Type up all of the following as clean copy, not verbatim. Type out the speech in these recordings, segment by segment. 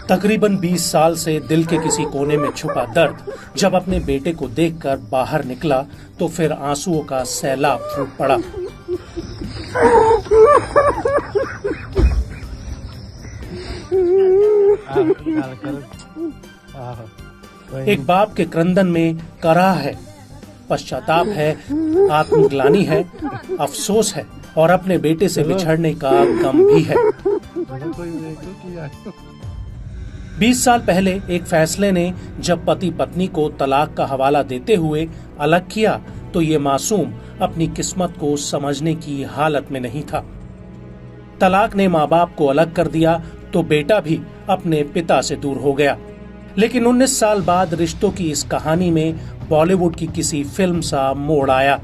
तकरीबन 20 साल से दिल के किसी कोने में छुपा दर्द जब अपने बेटे को देखकर बाहर निकला तो फिर आंसुओं का सैलाब फूट पड़ा। एक बाप के क्रंदन में कराह है, पश्चाताप है, आत्मग्लानि है, अफसोस है और अपने बेटे से बिछड़ने का गम भी है। 20 साल पहले एक फैसले ने जब पति पत्नी को तलाक का हवाला देते हुए अलग किया तो ये मासूम अपनी किस्मत को समझने की हालत में नहीं था। तलाक ने माँ बाप को अलग कर दिया तो बेटा भी अपने पिता से दूर हो गया। लेकिन 19 साल बाद रिश्तों की इस कहानी में बॉलीवुड की किसी फिल्म सा मोड़ आया।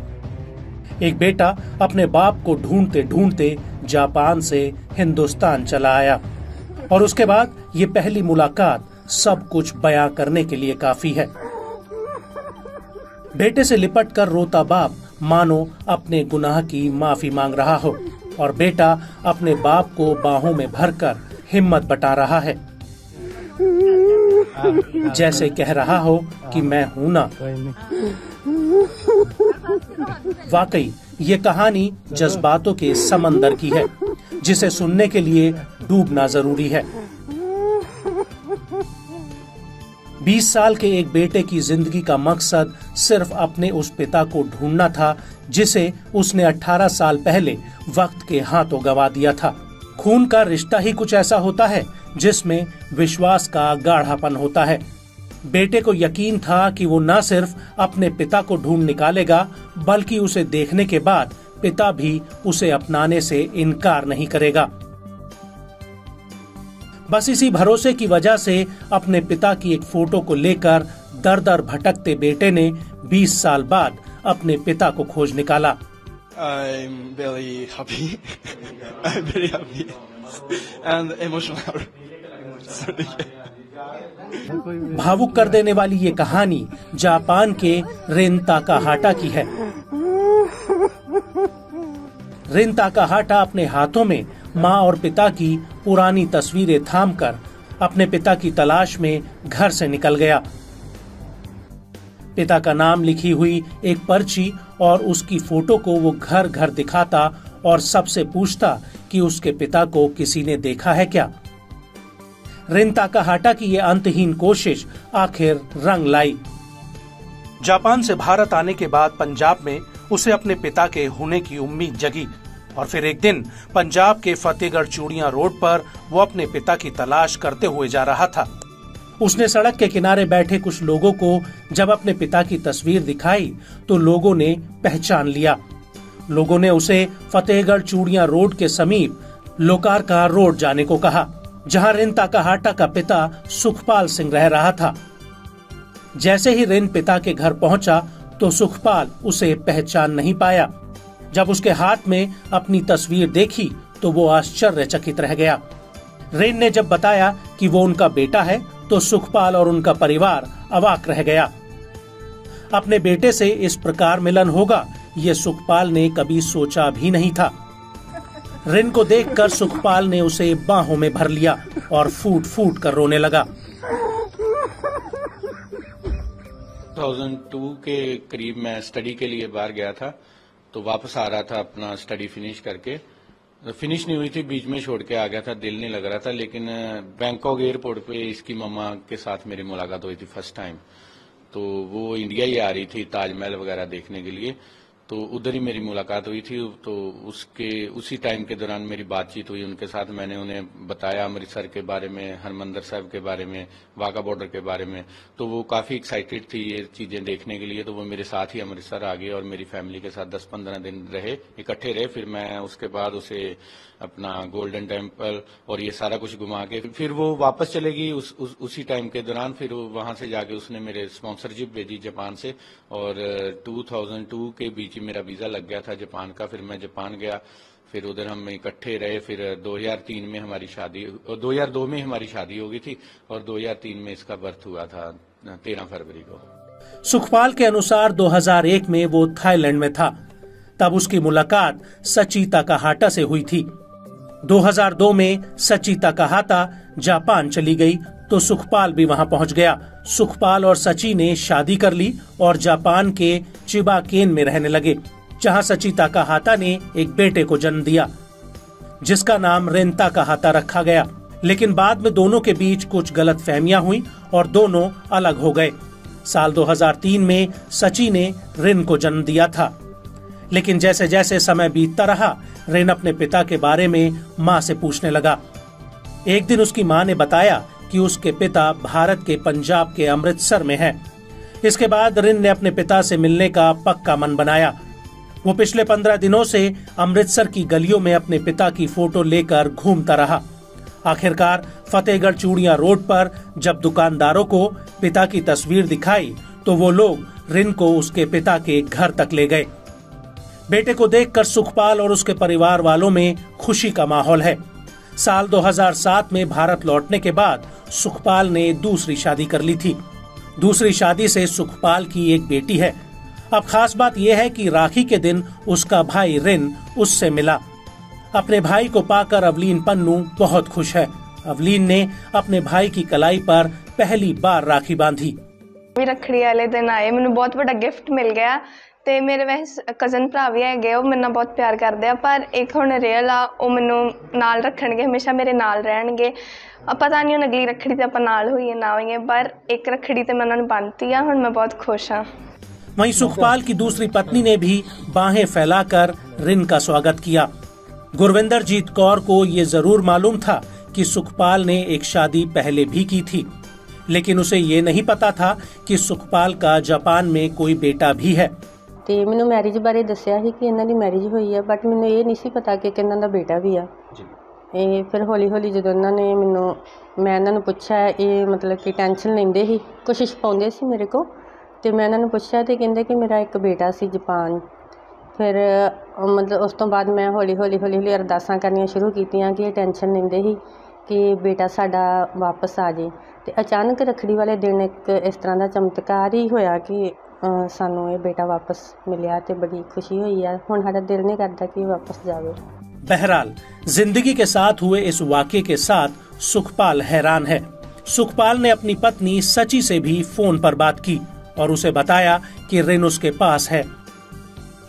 एक बेटा अपने बाप को ढूंढते ढूंढते जापान से हिंदुस्तान चला आया और उसके बाद ये पहली मुलाकात सब कुछ बयां करने के लिए काफी है। बेटे से लिपट कर रोता बाप मानो अपने गुनाह की माफी मांग रहा हो और बेटा अपने बाप को बाहों में भरकर हिम्मत बटा रहा है, जैसे कह रहा हो कि मैं हूं ना। वाकई ये कहानी जज्बातों के समंदर की है जिसे सुनने के लिए डूबना जरूरी है। 20 साल के एक बेटे की जिंदगी का मकसद सिर्फ अपने उस पिता को ढूंढना था जिसे उसने 18 साल पहले वक्त के हाथों गंवा दिया था। खून का रिश्ता ही कुछ ऐसा होता है जिसमें विश्वास का गाढ़ापन होता है। बेटे को यकीन था कि वो न सिर्फ अपने पिता को ढूंढ निकालेगा बल्कि उसे देखने के बाद पिता भी उसे अपनाने से इनकार नहीं करेगा। बस इसी भरोसे की वजह से अपने पिता की एक फोटो को लेकर दर दर भटकते बेटे ने 20 साल बाद अपने पिता को खोज निकाला। I'm very happy. I'm very happy and emotional. Sorry. भावुक कर देने वाली ये कहानी जापान के रिन ताकाहाटा की है। रिन ताकाहाटा अपने हाथों में माँ और पिता की पुरानी तस्वीरें थामकर अपने पिता की तलाश में घर से निकल गया। पिता का नाम लिखी हुई एक पर्ची और उसकी फोटो को वो घर घर दिखाता और सबसे पूछता कि उसके पिता को किसी ने देखा है क्या। रिन ताकाहाटा की ये अंतहीन कोशिश आखिर रंग लाई। जापान से भारत आने के बाद पंजाब में उसे अपने पिता के होने की उम्मीद जगी और फिर एक दिन पंजाब के फतेहगढ़ चूड़ियां रोड पर वो अपने पिता की तलाश करते हुए जा रहा था। उसने सड़क के किनारे बैठे कुछ लोगों को जब अपने पिता की तस्वीर दिखाई तो लोगों ने पहचान लिया। लोगों ने उसे फतेहगढ़ चूड़ियां रोड के समीप लोकारका रोड जाने को कहा, जहां रिन ताकाहाटा का पिता सुखपाल सिंह रह रहा था। जैसे ही रिन पिता के घर पहुंचा तो सुखपाल उसे पहचान नहीं पाया। जब उसके हाथ में अपनी तस्वीर देखी तो वो आश्चर्यचकित रह गया। रिन ने जब बताया कि वो उनका बेटा है तो सुखपाल और उनका परिवार अवाक रह गया। अपने बेटे से इस प्रकार मिलन होगा ये सुखपाल ने कभी सोचा भी नहीं था। रिन को देखकर सुखपाल ने उसे बाहों में भर लिया और फूट फूट कर रोने लगा। 2002 के करीब मैं स्टडी के लिए बाहर गया था, तो वापस आ रहा था अपना स्टडी फिनिश करके। फिनिश नहीं हुई थी, बीच में छोड़ के आ गया था, दिल नहीं लग रहा था। लेकिन बैंकॉक एयरपोर्ट पे इसकी मम्मा के साथ मेरी मुलाकात हुई थी फर्स्ट टाइम। तो वो इंडिया ही आ रही थी ताजमहल वगैरह देखने के लिए, तो उधर ही मेरी मुलाकात हुई थी। तो उसी टाइम के दौरान मेरी बातचीत हुई उनके साथ। मैंने उन्हें बताया अमृतसर के बारे में, हरमंदिर साहब के बारे में, वाघा बॉर्डर के बारे में। तो वो काफी एक्साइटेड थी ये चीजें देखने के लिए। तो वो मेरे साथ ही अमृतसर आ गए और मेरी फैमिली के साथ 10-15 दिन रहे, इकट्ठे रहे। फिर मैं उसके बाद उसे अपना गोल्डन टेम्पल और ये सारा कुछ घुमा के फिर वो वापस चलेगी। उसी टाइम के दौरान फिर वहां से जाके उसने मेरे स्पॉन्सरशिप भेजी जापान से, और 2002 के बीच मेरा वीजा लग गया था जापान का। फिर मैं जापान गया, फिर उधर हम इकट्ठे रहे। फिर 2003 में हमारी शादी, 2002 में हमारी शादी हो गई थी और 2003 में इसका बर्थ हुआ था 13 फरवरी को। सुखपाल के अनुसार 2001 में वो थाईलैंड में था, तब उसकी मुलाकात सची ताकाहाटा से हुई थी। 2002 में सची ताकाहाता जापान चली गई तो सुखपाल भी वहां पहुंच गया। सुखपाल और सची ने शादी कर ली और जापान के चिबाकेन में रहने लगे, जहां सची ताकाहाता ने एक बेटे को जन्म दिया जिसका नाम रिन ताकाहाता रखा गया। लेकिन बाद में दोनों के बीच कुछ गलतफहमियां हुई और दोनों अलग हो गए। साल 2003 में सची ने रिन को जन्म दिया था, लेकिन जैसे जैसे समय बीतता रहा रिन अपने पिता के बारे में माँ से पूछने लगा। एक दिन उसकी माँ ने बताया कि उसके पिता भारत के पंजाब के अमृतसर में हैं। इसके बाद रिन ने अपने पिता से मिलने का पक्का मन बनाया। वो पिछले 15 दिनों से अमृतसर की गलियों में अपने पिता की फोटो लेकर घूमता रहा। आखिरकार फतेहगढ़ चूड़ियां रोड पर जब दुकानदारों को पिता की तस्वीर दिखाई तो वो लोग रिन को उसके पिता के घर तक ले गए। बेटे को देखकर सुखपाल और उसके परिवार वालों में खुशी का माहौल है। साल 2007 में भारत लौटने के बाद सुखपाल ने दूसरी शादी कर ली थी। दूसरी शादी से सुखपाल की एक बेटी है। अब खास बात यह है कि राखी के दिन उसका भाई रिन उससे मिला। अपने भाई को पाकर अवलीन पन्नू बहुत खुश है। अवलीन ने अपने भाई की कलाई पर पहली बार राखी बांधी। रखड़ी वाले दिन आए, मैंने बहुत बड़ा गिफ्ट मिल गया ते मेरे वैसे कजन भरा भी है, वो मेरे बहुत प्यार करते हैं, पर एक हुण रियल आ वो मैनू नाल रखणगे, हमेशा मेरे नाल रहणगे। पता नहीं अगली रखड़ी ते आपां नाल होईए ना होईए, पर एक रखड़ी ते मैं उन्हां नूं बन्नती आ। हुण मैं बहुत खुश हाँ। वहीं सुखपाल की दूसरी पत्नी ने भी बाहें फैलाकर रिन का स्वागत किया। गुरविंदरजीत कौर को ये जरूर मालूम था कि सुखपाल ने एक शादी पहले भी की थी, लेकिन उसे ये नहीं पता था कि सुखपाल का जापान में कोई बेटा भी है। ਤੇ ਮੈਨੂੰ ਮੈਰਿਜ ਬਾਰੇ ਦੱਸਿਆ ਸੀ ਕਿ ਇਹਨਾਂ ਦੀ ਮੈਰਿਜ ਹੋਈ ਹੈ, ਬਟ ਮੈਨੂੰ ਇਹ ਨਹੀਂ ਸੀ ਪਤਾ ਕਿ ਇਹਨਾਂ ਦਾ ਬੇਟਾ ਵੀ ਆ ਜੀ। ਇਹ ਫਿਰ ਹੌਲੀ ਹੌਲੀ ਜਦੋਂ ਇਹਨਾਂ ਨੇ ਮੈਂ ਇਹਨਾਂ ਨੂੰ ਪੁੱਛਿਆ, ਇਹ ਮਤਲਬ ਕਿ ਟੈਨਸ਼ਨ ਲੈਂਦੇ ਸੀ, ਕੋਸ਼ਿਸ਼ ਪਾਉਂਦੇ ਸੀ ਮੇਰੇ ਕੋ, ਤੇ ਮੈਂ ਇਹਨਾਂ ਨੂੰ ਪੁੱਛਿਆ ਤੇ ਕਹਿੰਦੇ ਕਿ ਮੇਰਾ ਇੱਕ ਬੇਟਾ ਸੀ ਜਾਪਾਨ। ਫਿਰ ਮਤਲਬ ਉਸ ਤੋਂ ਬਾਅਦ ਮੈਂ ਹੌਲੀ ਹੌਲੀ ਅਰਦਾਸਾਂ ਕਰਨੀਆਂ ਸ਼ੁਰੂ ਕੀਤੀਆਂ ਕਿ ਇਹ ਟੈਨਸ਼ਨ ਲੈਂਦੇ ਸੀ ਕਿ ਬੇਟਾ ਸਾਡਾ ਵਾਪਸ ਆ ਜੇ। ਤੇ ਅਚਾਨਕ ਰੱਖੜੀ ਵਾਲੇ ਦਿਨ ਇੱਕ ਇਸ ਤਰ੍ਹਾਂ ਦਾ ਚਮਤਕਾਰ ਹੀ ਹੋਇਆ ਕਿ ਸਾਨੂੰ ਇਹ बेटा वापस मिलिया ते बड़ी खुशी हुई है। हुण साडा दिल नहीं करता कि वापस जावे। बहरहाल जिंदगी के साथ हुए इस वाक़े के साथ सुखपाल हैरान है। सुखपाल ने अपनी पत्नी सची से भी फोन पर बात की और उसे बताया कि रिन उसके पास है,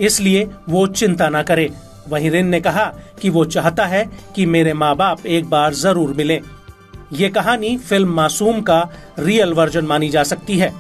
इसलिए वो चिंता न करे। वहीं रिन ने कहा कि वो चाहता है कि मेरे माँ बाप एक बार जरूर मिलें। ये कहानी फिल्म मासूम का रियल वर्जन मानी जा सकती है।